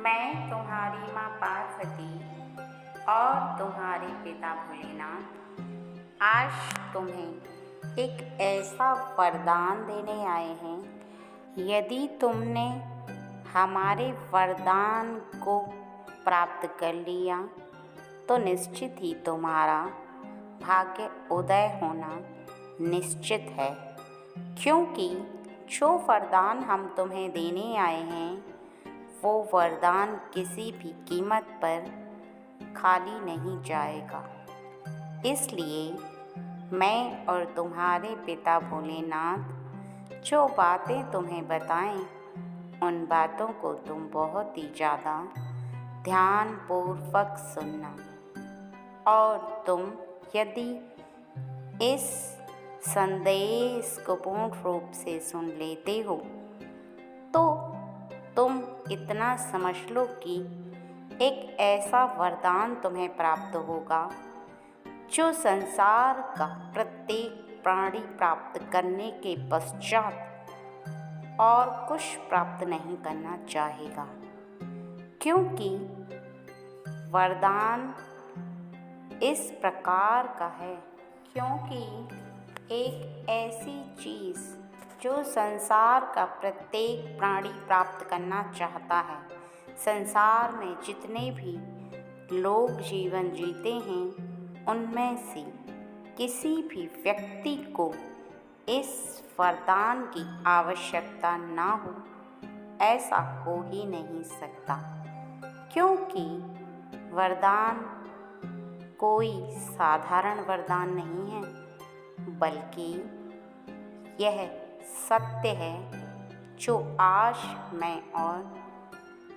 मैं तुम्हारी माँ पार्वती और तुम्हारे पिता भोलेनाथ आज तुम्हें एक ऐसा वरदान देने आए हैं। यदि तुमने हमारे वरदान को प्राप्त कर लिया तो निश्चित ही तुम्हारा भाग्य उदय होना निश्चित है, क्योंकि जो वरदान हम तुम्हें देने आए हैं वो वरदान किसी भी कीमत पर खाली नहीं जाएगा। इसलिए मैं और तुम्हारे पिता भोलेनाथ जो बातें तुम्हें बताएं उन बातों को तुम बहुत ही ज़्यादा ध्यानपूर्वक सुनना, और तुम यदि इस संदेश को पूर्ण रूप से सुन लेते हो तो तुम इतना समझ लो कि एक ऐसा वरदान तुम्हें प्राप्त होगा जो संसार का प्रत्येक प्राणी प्राप्त करने के पश्चात और कुछ प्राप्त नहीं करना चाहेगा, क्योंकि वरदान इस प्रकार का है। क्योंकि एक ऐसी चीज़ जो संसार का प्रत्येक प्राणी प्राप्त करना चाहता है, संसार में जितने भी लोग जीवन जीते हैं उनमें से किसी भी व्यक्ति को इस वरदान की आवश्यकता ना हो, ऐसा हो ही नहीं सकता। क्योंकि वरदान कोई साधारण वरदान नहीं है, बल्कि यह सत्य है जो आज मैं और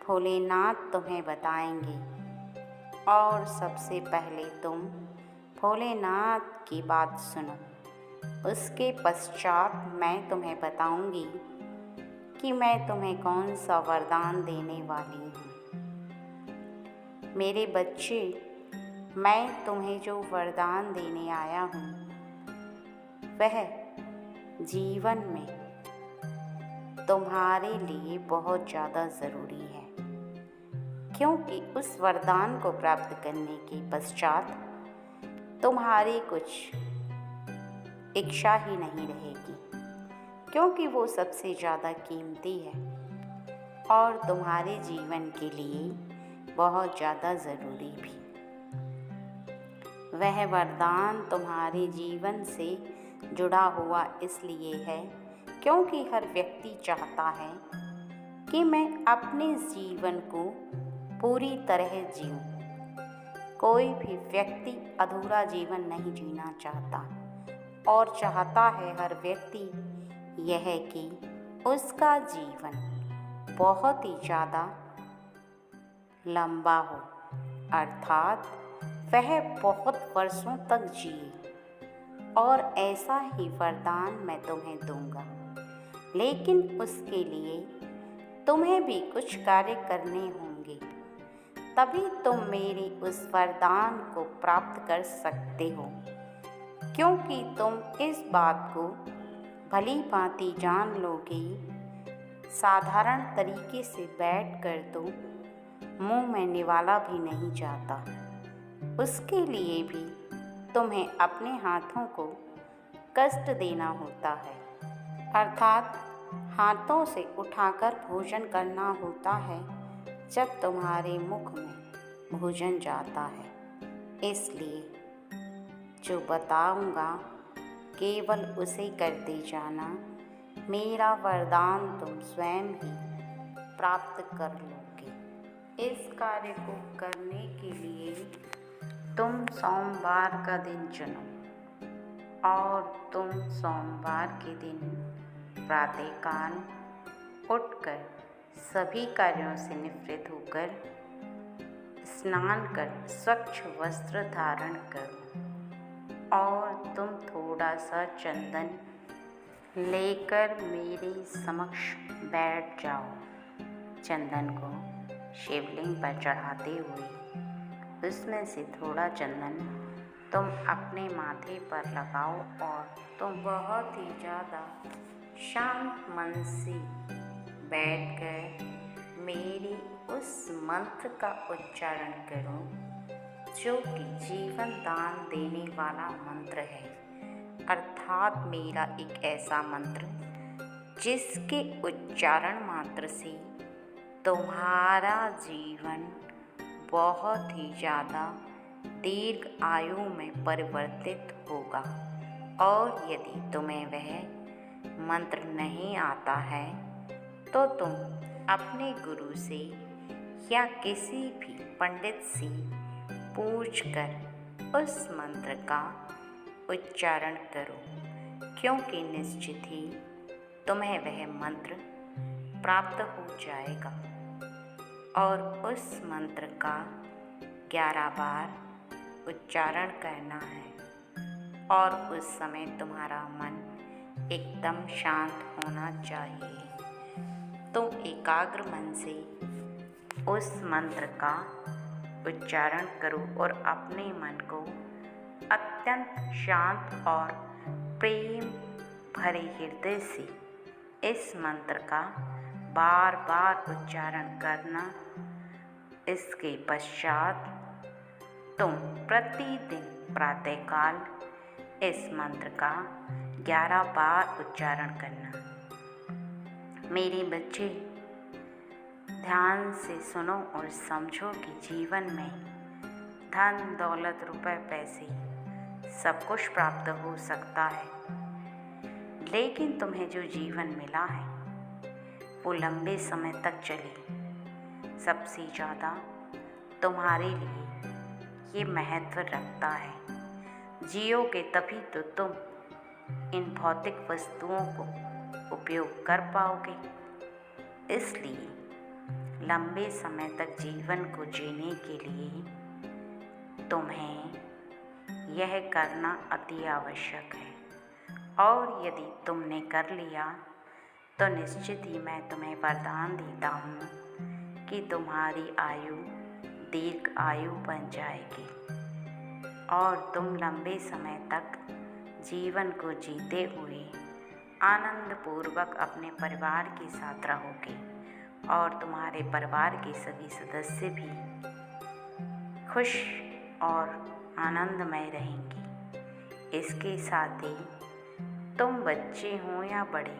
भोलेनाथ तुम्हें बताएंगे। और सबसे पहले तुम भोलेनाथ की बात सुनो, उसके पश्चात मैं तुम्हें बताऊंगी कि मैं तुम्हें कौन सा वरदान देने वाली हूँ। मेरे बच्चे, मैं तुम्हें जो वरदान देने आया हूँ वह जीवन में तुम्हारे लिए बहुत ज़्यादा ज़रूरी है, क्योंकि उस वरदान को प्राप्त करने के पश्चात तुम्हारी कुछ इच्छा ही नहीं रहेगी, क्योंकि वो सबसे ज़्यादा कीमती है और तुम्हारे जीवन के लिए बहुत ज़्यादा ज़रूरी भी। वह वरदान तुम्हारे जीवन से जुड़ा हुआ इसलिए है क्योंकि हर व्यक्ति चाहता है कि मैं अपने जीवन को पूरी तरह जीऊं। कोई भी व्यक्ति अधूरा जीवन नहीं जीना चाहता, और चाहता है हर व्यक्ति यह कि उसका जीवन बहुत ही ज़्यादा लंबा हो, अर्थात वह बहुत वर्षों तक जिए। और ऐसा ही वरदान मैं तुम्हें दूंगा, लेकिन उसके लिए तुम्हें भी कुछ कार्य करने होंगे, तभी तुम मेरे उस वरदान को प्राप्त कर सकते हो। क्योंकि तुम इस बात को भली भांति जान लोगे, साधारण तरीके से बैठकर तो मुंह में निवाला भी नहीं जाता। उसके लिए भी तुम्हें अपने हाथों को कष्ट देना होता है, अर्थात हाथों से उठाकर भोजन करना होता है जब तुम्हारे मुख में भोजन जाता है। इसलिए जो बताऊंगा केवल उसे करते जाना, मेरा वरदान तुम स्वयं ही प्राप्त कर लोगे। इस कार्य को करने के लिए तुम सोमवार का दिन चुनो, और तुम सोमवार के दिन प्रातःकाल उठकर सभी कार्यों से निवृत्त होकर स्नान कर स्वच्छ वस्त्र धारण करो, और तुम थोड़ा सा चंदन लेकर मेरे समक्ष बैठ जाओ। चंदन को शिवलिंग पर चढ़ाते हुए उसमें से थोड़ा चंदन तुम अपने माथे पर लगाओ, और तुम बहुत ही ज़्यादा शांत मन से बैठकर मेरे उस मंत्र का उच्चारण करो जो कि जीवन दान देने वाला मंत्र है, अर्थात मेरा एक ऐसा मंत्र जिसके उच्चारण मात्र से तुम्हारा जीवन बहुत ही ज़्यादा दीर्घ आयु में परिवर्तित होगा। और यदि तुम्हें वह मंत्र नहीं आता है तो तुम अपने गुरु से या किसी भी पंडित से पूछकर उस मंत्र का उच्चारण करो, क्योंकि निश्चित ही तुम्हें वह मंत्र प्राप्त हो जाएगा। और उस मंत्र का 11 बार उच्चारण करना है और उस समय तुम्हारा मन एकदम शांत होना चाहिए। तुम एकाग्र मन से उस मंत्र का उच्चारण करो और अपने मन को अत्यंत शांत और प्रेम भरे हृदय से इस मंत्र का बार बार उच्चारण करना। इसके पश्चात तुम प्रतिदिन प्रातःकाल इस मंत्र का 11 बार उच्चारण करना। मेरे बच्चे, ध्यान से सुनो और समझो कि जीवन में धन दौलत रुपए पैसे सब कुछ प्राप्त हो सकता है, लेकिन तुम्हें जो जीवन मिला है वो लंबे समय तक चले। सबसे ज़्यादा तुम्हारे लिए ये महत्व रखता है। जियोगे तभी तो तुम इन भौतिक वस्तुओं को उपयोग कर पाओगे। इसलिए लंबे समय तक जीवन को जीने के लिए तुम्हें यह करना अति आवश्यक है। और यदि तुमने कर लिया तो निश्चित ही मैं तुम्हें वरदान देता हूँ कि तुम्हारी आयु दीर्घ आयु बन जाएगी और तुम लंबे समय तक जीवन को जीते हुए आनंद पूर्वक अपने परिवार के साथ रहोगे और तुम्हारे परिवार के सभी सदस्य भी खुश और आनंदमय रहेंगे। इसके साथ ही तुम बच्चे हो या बड़े,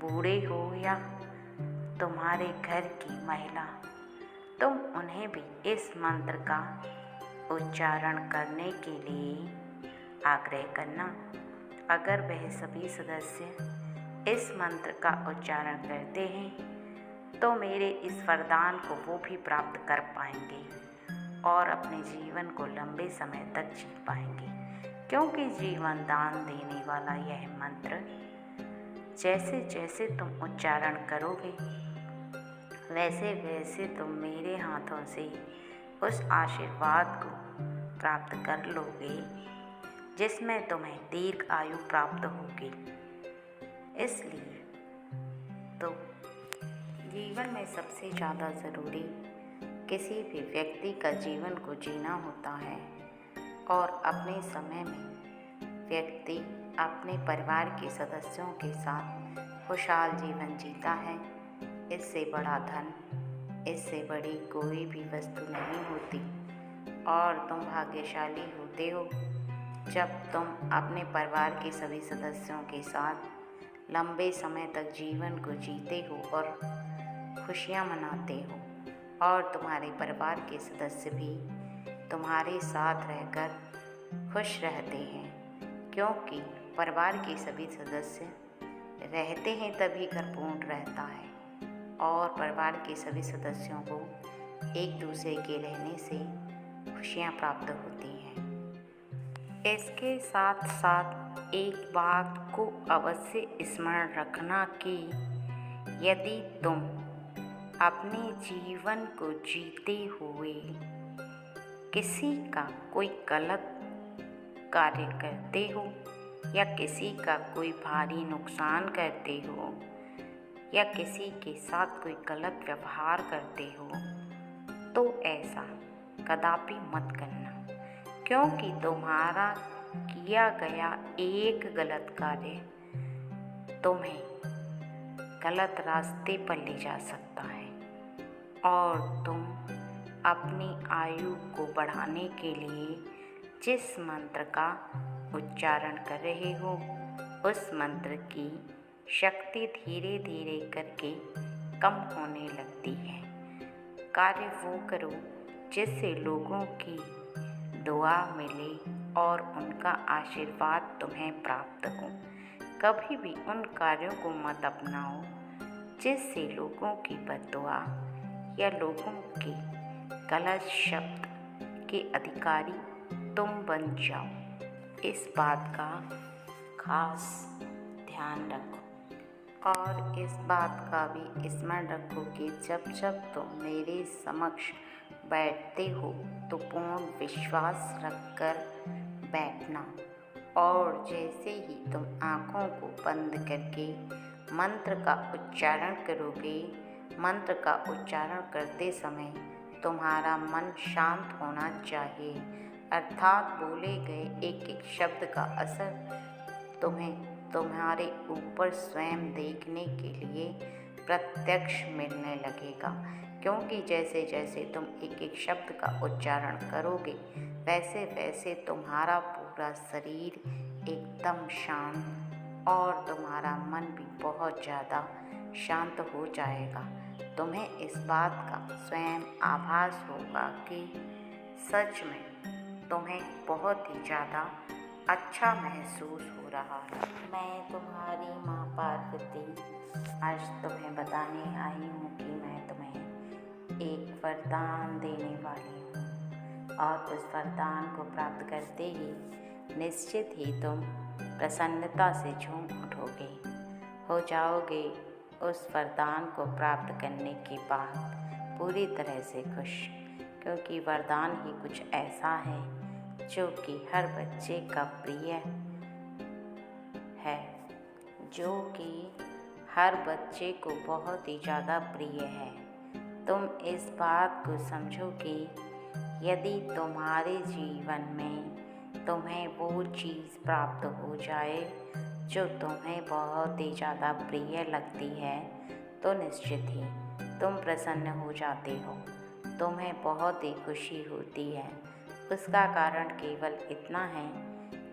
बूढ़े हो या तुम्हारे घर की महिला, तुम उन्हें भी इस मंत्र का उच्चारण करने के लिए आग्रह करना। अगर वह सभी सदस्य इस मंत्र का उच्चारण करते हैं तो मेरे इस वरदान को वो भी प्राप्त कर पाएंगे और अपने जीवन को लंबे समय तक जी पाएंगे, क्योंकि जीवन दान देने वाला यह मंत्र जैसे जैसे तुम उच्चारण करोगे वैसे वैसे तुम मेरे हाथों से उस आशीर्वाद को प्राप्त कर लोगे जिसमें तुम्हें दीर्घ आयु प्राप्त होगी। इसलिए तो जीवन में सबसे ज़्यादा ज़रूरी किसी भी व्यक्ति का जीवन को जीना होता है और अपने समय में व्यक्ति अपने परिवार के सदस्यों के साथ खुशहाल जीवन जीता है। इससे बड़ा धन, इससे बड़ी कोई भी वस्तु नहीं होती और तुम भाग्यशाली होते हो जब तुम अपने परिवार के सभी सदस्यों के साथ लंबे समय तक जीवन को जीते हो और खुशियाँ मनाते हो और तुम्हारे परिवार के सदस्य भी तुम्हारे साथ रहकर खुश रहते हैं, क्योंकि परिवार के सभी सदस्य रहते हैं तभी घर पूर्ण रहता है और परिवार के सभी सदस्यों को एक दूसरे के रहने से खुशियाँ प्राप्त होती हैं। इसके साथ साथ एक बात को अवश्य स्मरण रखना कि यदि तुम अपने जीवन को जीते हुए किसी का कोई गलत कार्य करते हो या किसी का कोई भारी नुकसान करते हो या किसी के साथ कोई गलत व्यवहार करते हो तो ऐसा कदापि मत करना, क्योंकि तुम्हारा किया गया एक गलत कार्य तुम्हें गलत रास्ते पर ले जा सकता है। और तुम अपनी आयु को बढ़ाने के लिए जिस मंत्र का उच्चारण कर रहे हो उस मंत्र की शक्ति धीरे धीरे करके कम होने लगती है। कार्य वो करो जिससे लोगों की दुआ मिले और उनका आशीर्वाद तुम्हें प्राप्त हो। कभी भी उन कार्यों को मत अपनाओ जिससे लोगों की बद्दुआ या लोगों के गलत शब्द के अधिकारी तुम बन जाओ। इस बात का खास ध्यान रखो और इस बात का भी स्मरण रखो कि जब जब तुम मेरे समक्ष बैठते हो तो पूर्ण विश्वास रखकर बैठना और जैसे ही तुम आँखों को बंद करके मंत्र का उच्चारण करोगे, मंत्र का उच्चारण करते समय तुम्हारा मन शांत होना चाहिए, अर्थात बोले गए एक एक शब्द का असर तुम्हें तुम्हारे ऊपर स्वयं देखने के लिए प्रत्यक्ष मिलने लगेगा। क्योंकि जैसे जैसे तुम एक एक शब्द का उच्चारण करोगे वैसे वैसे तुम्हारा पूरा शरीर एकदम शांत और तुम्हारा मन भी बहुत ज़्यादा शांत हो जाएगा। तुम्हें इस बात का स्वयं आभास होगा कि सच में तुम्हें बहुत ही ज़्यादा अच्छा महसूस हो रहा है। मैं तुम्हारी माँ पार्वती आज तुम्हें बताने आई हूँ कि मैं तुम्हें एक वरदान देने वाली हूँ और उस वरदान को प्राप्त करते ही निश्चित ही तुम प्रसन्नता से झूम उठोगे, हो जाओगे उस वरदान को प्राप्त करने के बाद पूरी तरह से खुश। क्योंकि वरदान ही कुछ ऐसा है जो कि हर बच्चे का प्रिय है, जो कि हर बच्चे को बहुत ही ज़्यादा प्रिय है। तुम इस बात को समझो कि यदि तुम्हारे जीवन में तुम्हें वो चीज़ प्राप्त हो जाए जो तुम्हें बहुत ही ज़्यादा प्रिय लगती है तो निश्चित ही तुम प्रसन्न हो जाते हो, तुम्हें बहुत ही खुशी होती है। उसका कारण केवल इतना है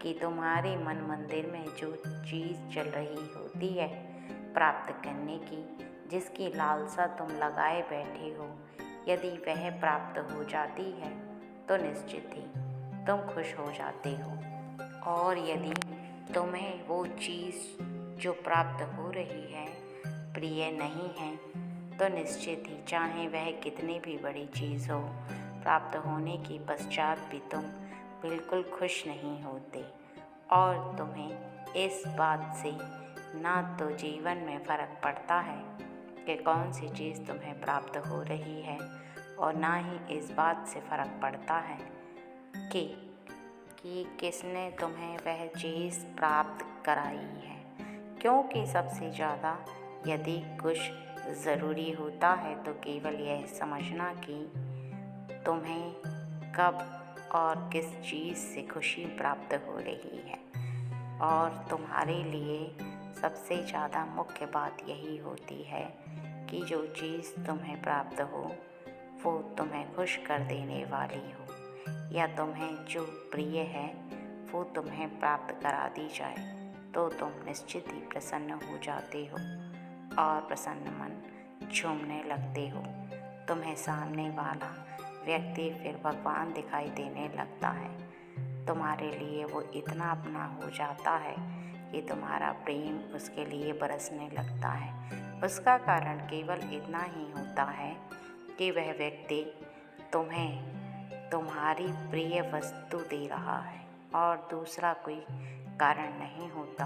कि तुम्हारे मन मंदिर में जो चीज़ चल रही होती है प्राप्त करने की, जिसकी लालसा तुम लगाए बैठे हो, यदि वह प्राप्त हो जाती है तो निश्चित ही तुम खुश हो जाते हो। और यदि तुम्हें वो चीज़ जो प्राप्त हो रही है प्रिय नहीं है तो निश्चित ही चाहे वह कितनी भी बड़ी चीज़ हो, प्राप्त होने के पश्चात भी तुम बिल्कुल खुश नहीं होते और तुम्हें इस बात से ना तो जीवन में फ़र्क पड़ता है कि कौन सी चीज़ तुम्हें प्राप्त हो रही है और ना ही इस बात से फ़र्क पड़ता है कि किसने तुम्हें वह चीज़ प्राप्त कराई है। क्योंकि सबसे ज़्यादा यदि कुछ ज़रूरी होता है तो केवल यह समझना कि तुम्हें कब और किस चीज़ से खुशी प्राप्त हो रही है। और तुम्हारे लिए सबसे ज़्यादा मुख्य बात यही होती है कि जो चीज़ तुम्हें प्राप्त हो वो तुम्हें खुश कर देने वाली हो, या तुम्हें जो प्रिय है वो तुम्हें प्राप्त करा दी जाए तो तुम निश्चित ही प्रसन्न हो जाते हो और प्रसन्न मन झूमने लगते हो। तुम्हें सामने वाला व्यक्ति फिर भगवान दिखाई देने लगता है। तुम्हारे लिए वो इतना अपना हो जाता है कि तुम्हारा प्रेम उसके लिए बरसने लगता है। उसका कारण केवल इतना ही होता है कि वह व्यक्ति तुम्हें तुम्हारी प्रिय वस्तु दे रहा है और दूसरा कोई कारण नहीं होता।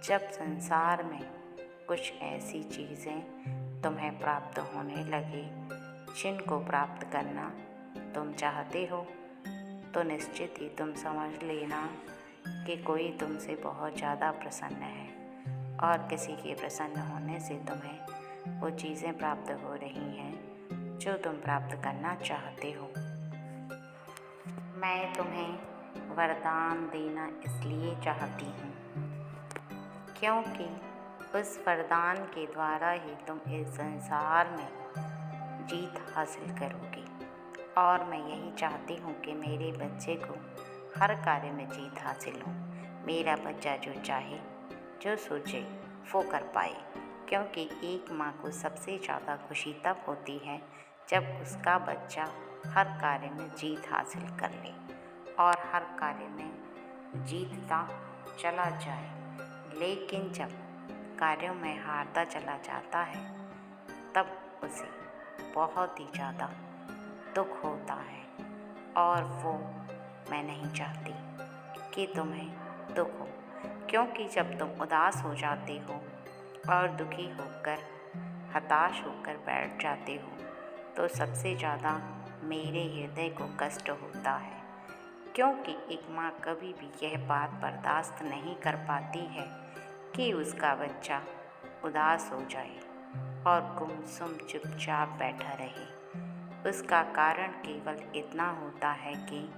जब संसार में कुछ ऐसी चीज़ें तुम्हें प्राप्त होने लगे जिनको प्राप्त करना तुम चाहते हो तो निश्चित ही तुम समझ लेना कि कोई तुमसे बहुत ज़्यादा प्रसन्न है और किसी के प्रसन्न होने से तुम्हें वो चीज़ें प्राप्त हो रही हैं जो तुम प्राप्त करना चाहते हो। मैं तुम्हें वरदान देना इसलिए चाहती हूँ क्योंकि उस वरदान के द्वारा ही तुम इस संसार में जीत हासिल करोगे। और मैं यही चाहती हूँ कि मेरे बच्चे को हर कार्य में जीत हासिल हो। मेरा बच्चा जो चाहे, जो सोचे वो कर पाए, क्योंकि एक माँ को सबसे ज़्यादा खुशी तब होती है जब उसका बच्चा हर कार्य में जीत हासिल कर ले और हर कार्य में जीतता चला जाए। लेकिन जब कार्यों में हारता चला जाता है तब उसे बहुत ही ज़्यादा दुख होता है, और वो मैं नहीं चाहती कि तुम्हें दुख हो, क्योंकि जब तुम उदास हो जाते हो और दुखी होकर, हताश होकर बैठ जाते हो तो सबसे ज़्यादा मेरे हृदय को कष्ट होता है, क्योंकि एक माँ कभी भी यह बात बर्दाश्त नहीं कर पाती है कि उसका बच्चा उदास हो जाए और गुमसुम चुपचाप बैठा रहे। उसका कारण केवल इतना होता है कि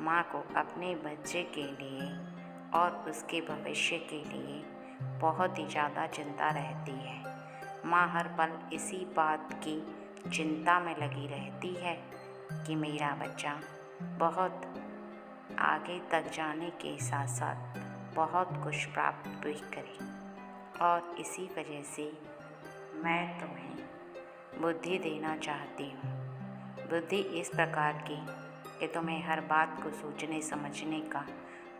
माँ को अपने बच्चे के लिए और उसके भविष्य के लिए बहुत ही ज़्यादा चिंता रहती है। माँ हर पल इसी बात की चिंता में लगी रहती है कि मेरा बच्चा बहुत आगे तक जाने के साथ साथ बहुत कुछ प्राप्त भी करे। और इसी वजह से मैं तुम्हें बुद्धि देना चाहती हूँ। बुद्धि इस प्रकार की कि तुम्हें हर बात को सोचने समझने का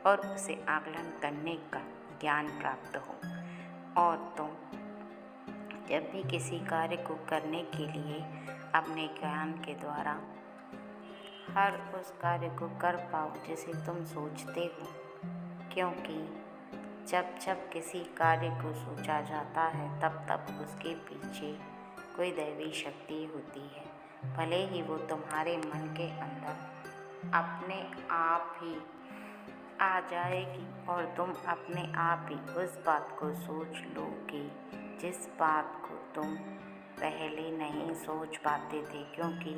और उसे आकलन करने का ज्ञान प्राप्त हो, और तुम जब भी किसी कार्य को करने के लिए अपने ज्ञान के द्वारा हर उस कार्य को कर पाओ जिसे तुम सोचते हो, क्योंकि जब जब किसी कार्य को सोचा जाता है तब तब उसके पीछे कोई दैवी शक्ति होती है। भले ही वो तुम्हारे मन के अंदर अपने आप ही आ जाएगी और तुम अपने आप ही उस बात को सोच लोगे जिस बात को तुम पहले नहीं सोच पाते थे, क्योंकि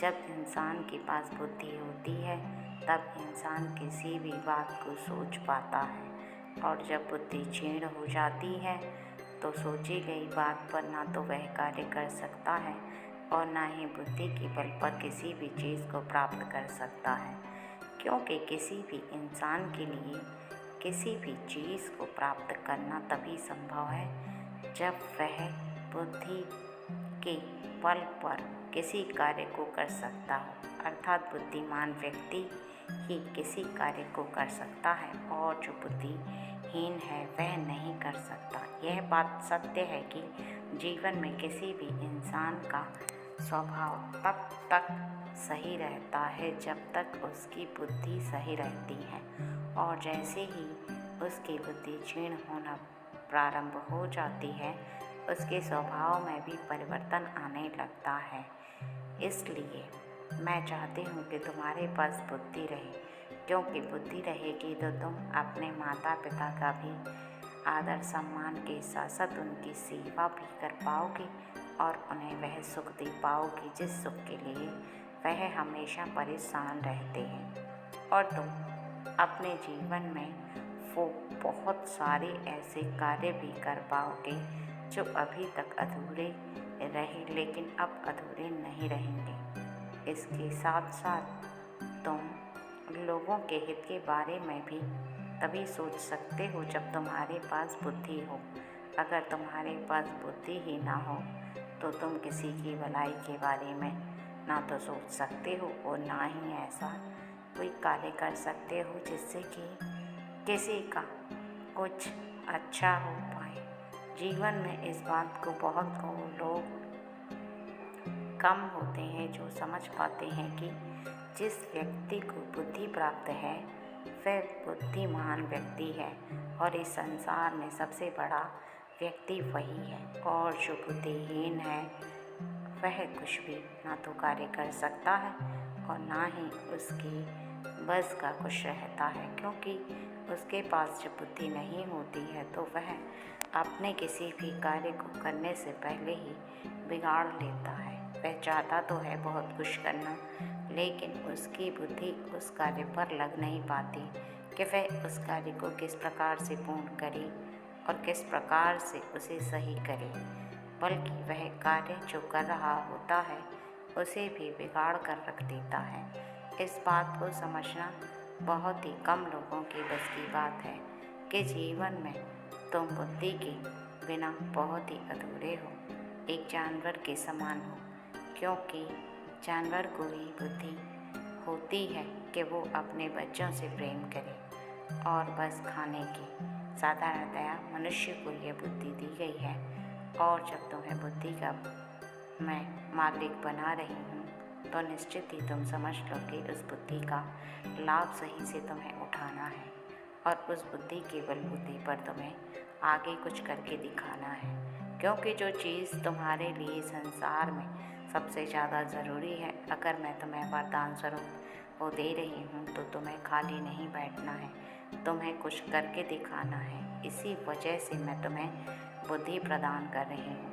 जब इंसान के पास बुद्धि होती है तब इंसान किसी भी बात को सोच पाता है, और जब बुद्धि क्षीण हो जाती है तो सोची गई बात पर ना तो वह कार्य कर सकता है और ना ही बुद्धि के बल पर किसी भी चीज़ को प्राप्त कर सकता है। क्योंकि किसी भी इंसान के लिए किसी भी चीज़ को प्राप्त करना तभी संभव है जब वह बुद्धि के बल पर किसी कार्य को कर सकता हो, अर्थात बुद्धिमान व्यक्ति ही किसी कार्य को कर सकता है और जो बुद्धिहीन है वह नहीं कर सकता। यह बात सत्य है कि जीवन में किसी भी इंसान का स्वभाव तब तक सही रहता है जब तक उसकी बुद्धि सही रहती है, और जैसे ही उसकी बुद्धि क्षीण होना प्रारंभ हो जाती है उसके स्वभाव में भी परिवर्तन आने लगता है। इसलिए मैं चाहती हूँ कि तुम्हारे पास बुद्धि रहे, क्योंकि बुद्धि रहेगी तो तुम अपने माता पिता का भी आदर सम्मान के साथ साथ उनकी सेवा भी कर पाओगे और उन्हें वह सुख दे पाओगे जिस सुख के लिए वह हमेशा परेशान रहते हैं। और तुम अपने जीवन में वो बहुत सारे ऐसे कार्य भी कर पाओगे जो अभी तक अधूरे रहे लेकिन अब अधूरे नहीं रहेंगे। इसके साथ साथ तुम लोगों के हित के बारे में भी तभी सोच सकते हो जब तुम्हारे पास बुद्धि हो। अगर तुम्हारे पास बुद्धि ही ना हो तो तुम किसी की भलाई के बारे में ना तो सोच सकते हो और ना ही ऐसा कोई कार्य कर सकते हो जिससे कि किसी का कुछ अच्छा हो पाए। जीवन में इस बात को बहुत लोग कम होते हैं जो समझ पाते हैं कि जिस व्यक्ति को बुद्धि प्राप्त है वह बुद्धिमान व्यक्ति है, और इस संसार में सबसे बड़ा व्यक्ति वही है, और जो बुद्धिहीन है वह कुछ भी ना तो कार्य कर सकता है और ना ही उसकी बस का कुछ रहता है, क्योंकि उसके पास जब बुद्धि नहीं होती है तो वह अपने किसी भी कार्य को करने से पहले ही बिगाड़ लेता है। वह चाहता तो है बहुत कुछ करना, लेकिन उसकी बुद्धि उस कार्य पर लग नहीं पाती कि वह उस कार्य को किस प्रकार से पूर्ण करे और किस प्रकार से उसे सही करे। बल्कि वह कार्य जो कर रहा होता है उसे भी बिगाड़ कर रख देता है। इस बात को समझना बहुत ही कम लोगों के बस की बात है कि जीवन में तुम बुद्धि के बिना बहुत ही अधूरे हो, एक जानवर के समान हो, क्योंकि जानवर को ही बुद्धि होती है कि वो अपने बच्चों से प्रेम करे और बस खाने की। साधारणतया मनुष्य को यह बुद्धि दी गई है और जब तुम्हें बुद्धि का मैं मालिक बना रही हूँ तो निश्चित ही तुम समझ लो कि उस बुद्धि का लाभ सही से तुम्हें उठाना है और उस बुद्धि के बलबूते पर तुम्हें आगे कुछ करके दिखाना है, क्योंकि जो चीज़ तुम्हारे लिए संसार में सबसे ज़्यादा ज़रूरी है, अगर मैं तुम्हें वरदान स्वरूप वो दे रही हूँ तो तुम्हें खाली नहीं बैठना है, तुम्हें कुछ करके दिखाना है। इसी वजह से मैं तुम्हें बुद्धि प्रदान कर रही हूँ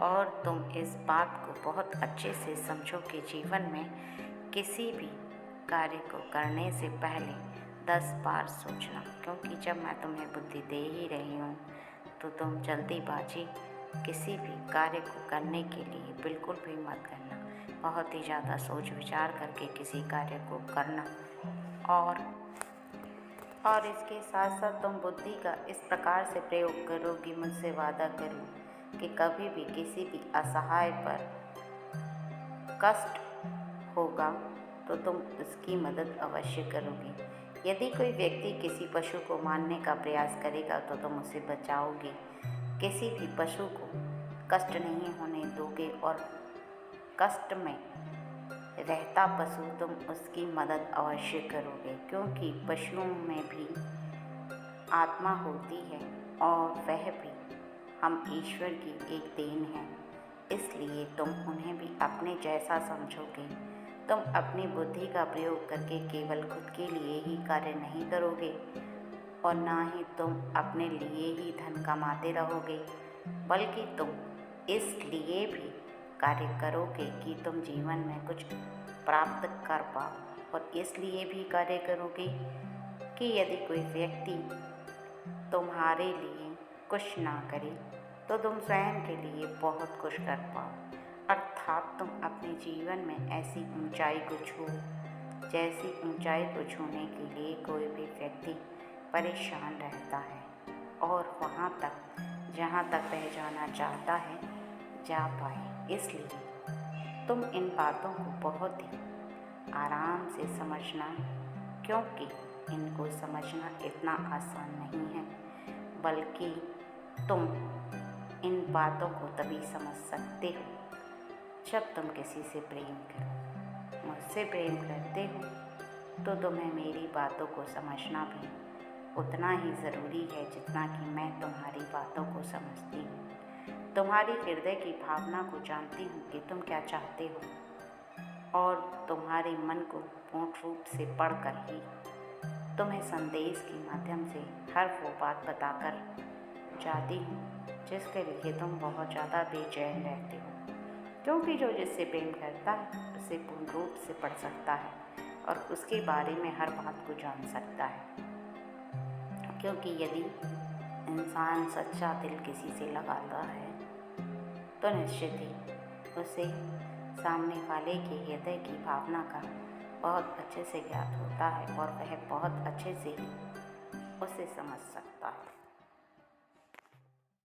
और तुम इस बात को बहुत अच्छे से समझो कि जीवन में किसी भी कार्य को करने से पहले 10 बार सोचना, क्योंकि जब मैं तुम्हें बुद्धि दे ही रही हूँ तो तुम जल्दीबाजी किसी भी कार्य को करने के लिए बिल्कुल भी मत करना। बहुत ही ज़्यादा सोच विचार करके किसी कार्य को करना और इसके साथ साथ तुम बुद्धि का इस प्रकार से प्रयोग करोगी, मुझसे वादा करो कि कभी भी किसी भी असहाय पर कष्ट होगा तो तुम उसकी मदद अवश्य करोगी। यदि कोई व्यक्ति किसी पशु को मारने का प्रयास करेगा तो तुम उसे बचाओगे। किसी भी पशु को कष्ट नहीं होने दोगे और कष्ट में रहता पशु तुम उसकी मदद अवश्य करोगे, क्योंकि पशुओं में भी आत्मा होती है और वह भी हम ईश्वर की एक देन है, इसलिए तुम उन्हें भी अपने जैसा समझोगे। तुम अपनी बुद्धि का प्रयोग करके केवल खुद के लिए ही कार्य नहीं करोगे और ना ही तुम अपने लिए ही धन कमाते रहोगे, बल्कि तुम इसलिए भी कार्य करोगे कि तुम जीवन में कुछ प्राप्त कर पाओ और इसलिए भी कार्य करोगे कि यदि कोई व्यक्ति तुम्हारे लिए कुछ ना करे तो तुम स्वयं के लिए बहुत कुछ कर पाओ। अर्थात तुम अपने जीवन में ऐसी ऊंचाई को छू जैसी ऊंचाई को छूने के लिए कोई भी व्यक्ति परेशान रहता है और वहाँ तक जहाँ तक वह जाना चाहता है जा पाए। इसलिए तुम इन बातों को बहुत ही आराम से समझना, क्योंकि इनको समझना इतना आसान नहीं है, बल्कि तुम इन बातों को तभी समझ सकते हो जब तुम किसी से प्रेम करो। मुझसे प्रेम करते हो तो तुम्हें मेरी बातों को समझना भी उतना ही ज़रूरी है जितना कि मैं तुम्हारी बातों को समझती हूँ। तुम्हारी हृदय की भावना को जानती हूँ कि तुम क्या चाहते हो और तुम्हारे मन को पूर्ण रूप से पढ़कर ही तुम्हें संदेश के माध्यम से हर वो बात बताकर जाती हूँ जिसके लिए तुम बहुत ज़्यादा बेचैन रहते हो, क्योंकि जो जिससे प्रेम करता है उसे पूर्ण रूप से पढ़ सकता है और उसके बारे में हर बात को जान सकता है। क्योंकि यदि इंसान सच्चा दिल किसी से लगाता है तो निश्चित ही उसे सामने वाले के हृदय की भावना का बहुत अच्छे से ज्ञात होता है और वह बहुत अच्छे से ही उसे समझ सकता है।